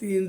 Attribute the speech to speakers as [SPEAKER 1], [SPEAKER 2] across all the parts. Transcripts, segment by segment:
[SPEAKER 1] 3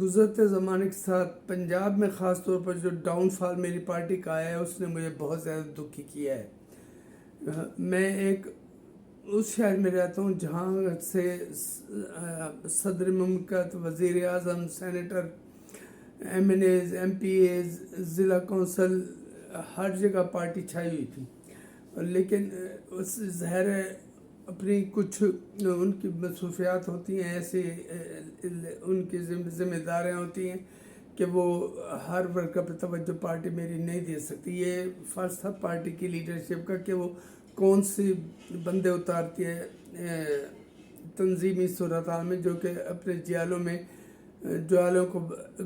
[SPEAKER 1] گزرتے زمانے کے ساتھ پنجاب میں خاص طور پر جو ڈاؤن فال میری پارٹی کا آیا ہے اس نے مجھے بہت زیادہ دکھی کیا ہے۔ میں ایک اس شہر میں رہتا ہوں جہاں سے صدر مملکت، وزیر اعظم، senator, MNAs, MPAs, ضلع کونسل، ہر جگہ پارٹی چھائی ہوئی تھی، لیکن اس ظاہر ہے اپنی کچھ ان کی مصروفیات ہوتی ہیں، ایسے ان کی ذمہ داریاں ہوتی ہیں کہ وہ ہر ورکر پہ توجہ پارٹی میری نہیں دے سکتی۔ یہ فرض تھا پارٹی کی لیڈرشپ کا کہ وہ کون سی بندے اتارتی ہے تنظیمی صورتحال میں، جو کہ اپنے جوالوں کو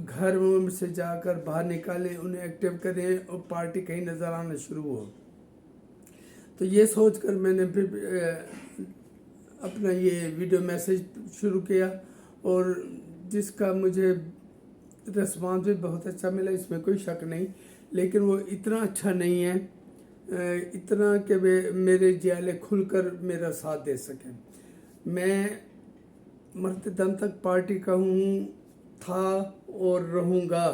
[SPEAKER 1] گھروں میں سے جا کر باہر نکالیں، انہیں ایکٹیو کریں اور پارٹی کہیں نظر آنا شروع ہو۔ تو یہ سوچ کر میں نے پھر اپنا یہ ویڈیو میسیج شروع کیا، اور جس کا مجھے رسپانس بھی بہت اچھا ملا، اس میں کوئی شک نہیں، لیکن وہ اتنا اچھا نہیں ہے اتنا کہ میرے جیالے کھل کر میرا ساتھ دے سکیں۔ میں مرتے دم تک پارٹی کا تھا اور رہوں گا،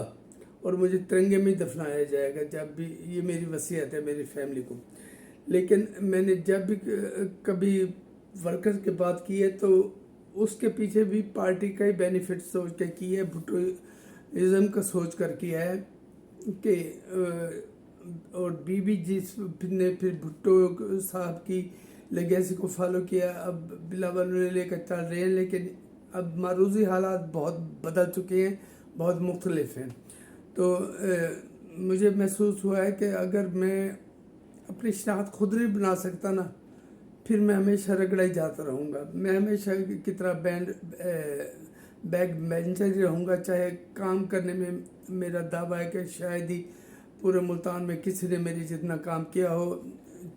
[SPEAKER 1] اور مجھے ترنگے میں دفنایا جائے گا جب بھی، یہ میری وصیت ہے میری فیملی کو۔ لیکن میں نے جب بھی کبھی ورکر کی بات کی ہے تو اس کے پیچھے بھی پارٹی کا ہی بینیفٹ سوچ کے کی ہے، بھٹوازم کا سوچ کر کیا ہے کہ اور بی جس نے پھر بھٹو صاحب کی لیگیسی کو فالو کیا، اب بلاول انہیں لے کر چل رہے ہیں، لیکن اب معروضی حالات بہت بدل چکے ہیں، بہت مختلف ہیں۔ تو مجھے محسوس ہوا ہے کہ اگر میں اپنی شناخت خود نہیں بنا سکتا نا، پھر میں ہمیشہ رگڑا ہی جاتا رہوں گا، میں ہمیشہ کی طرح بیک بینچر رہوں گا، چاہے کام کرنے میں میرا دعویٰ ہے کہ شاید ہی پورے ملتان میں کسی نے میری جتنا کام کیا ہو،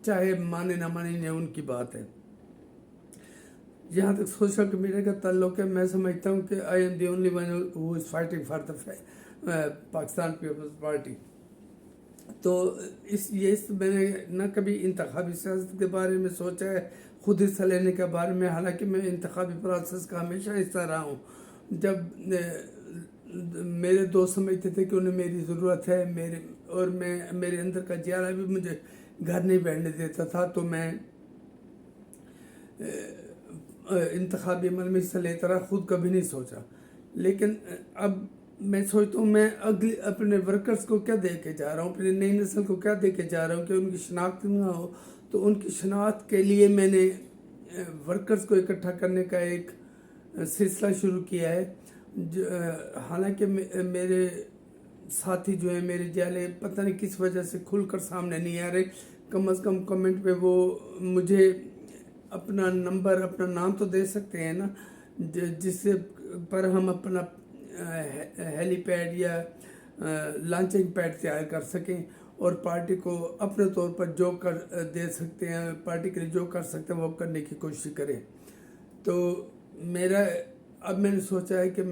[SPEAKER 1] چاہے مانے نہ مانے، یہ ان کی بات ہے۔ جہاں تک سوشل میڈیا کا تعلق ہے، میں سمجھتا ہوں کہ I am the only one who is fighting for the Pakistan Peoples Party. تو میں نے نہ کبھی انتخابی سیاست کے بارے میں سوچا ہے، خود حصہ لینے کے بارے میں، حالانکہ میں انتخابی پروسیس کا ہمیشہ حصہ رہا ہوں۔ جب میرے دوست سمجھتے تھے کہ انہیں میری ضرورت ہے، میرے اندر کا جیالہ بھی مجھے گھر نہیں بیٹھنے دیتا تھا، تو میں انتخابی عمل میں حصہ لیتا رہا، خود کبھی نہیں سوچا۔ لیکن اب میں سوچتا ہوں میں اپنے ورکرز کو کیا دے کے جا رہا ہوں، اپنی نئی نسل کو کیا دے کے جا رہا ہوں کہ ان کی شناخت نہ ہو۔ تو ان کی شناخت کے لیے میں نے ورکرز کو اکٹھا کرنے کا ایک سلسلہ شروع کیا ہے۔ حالانکہ میرے ساتھی جو ہیں، میرے جالے پتہ نہیں کس وجہ سے کھل کر سامنے نہیں آ رہے، کم از کم کمنٹ پہ وہ مجھے اپنا نمبر، اپنا نام تو دے سکتے ہیں نا، جس سے پر ہم اپنا ہیلی پیڈ یا لانچنگ پیڈ تیار کر سکیں اور پارٹی کو اپنے طور پر جو کر دے سکتے ہیں، پارٹی کے لیے جو کر سکتے ہیں وہ کرنے کی کوشش کریں۔ تو اب میں نے سوچا ہے کہ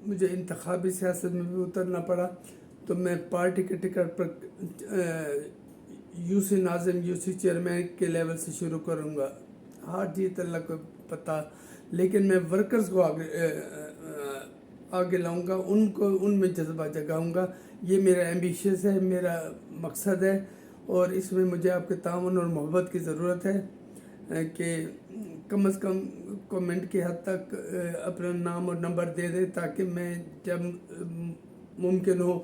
[SPEAKER 1] مجھے انتخابی سیاست میں بھی اترنا پڑا تو میں پارٹی کے ٹکٹ پر یو سی ناظم، یو سی چیئرمین کے لیول سے شروع کروں گا، ہار جیت اللہ کو پتہ، لیکن میں ورکرز کو آگے لاؤں گا، ان میں جذبہ جگاؤں گا۔ یہ میرا ایمبیشس ہے، میرا مقصد ہے، اور اس میں مجھے آپ کے تعاون اور محبت کی ضرورت ہے کہ کم از کم کمنٹ کی حد تک اپنا نام اور نمبر دے دیں، تاکہ میں جب ممکن ہو،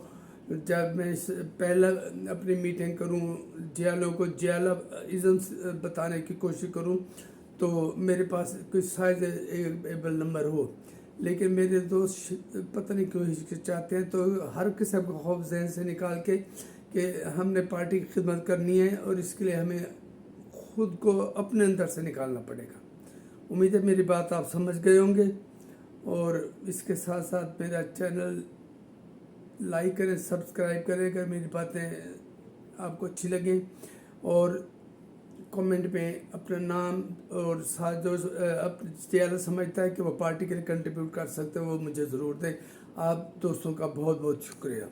[SPEAKER 1] جب میں پہلا اپنی میٹنگ کروں، جیالوں کو جیالہ ازم بتانے کی کوشش کروں، تو میرے پاس کوئی سائز ایبل نمبر ہو۔ لیکن میرے دوست پتہ نہیں کیوں چاہتے ہیں، تو ہر قسم کا خوف ذہن سے نکال کے کہ ہم نے پارٹی کی خدمت کرنی ہے، اور اس کے لیے ہمیں خود کو اپنے اندر سے نکالنا پڑے گا۔ امید ہے میری بات آپ سمجھ گئے ہوں گے، اور اس کے ساتھ ساتھ میرا چینل لائک کریں، سبسکرائب کریں اگر میری باتیں آپ کو اچھی لگیں، اور کمنٹ میں اپنا نام اور ساتھ جو اپنا سمجھتا ہے کہ وہ پارٹی کے لیے کنٹریبیوٹ کر سکتے ہیں وہ مجھے ضرور دیں۔ آپ دوستوں کا بہت بہت شکریہ۔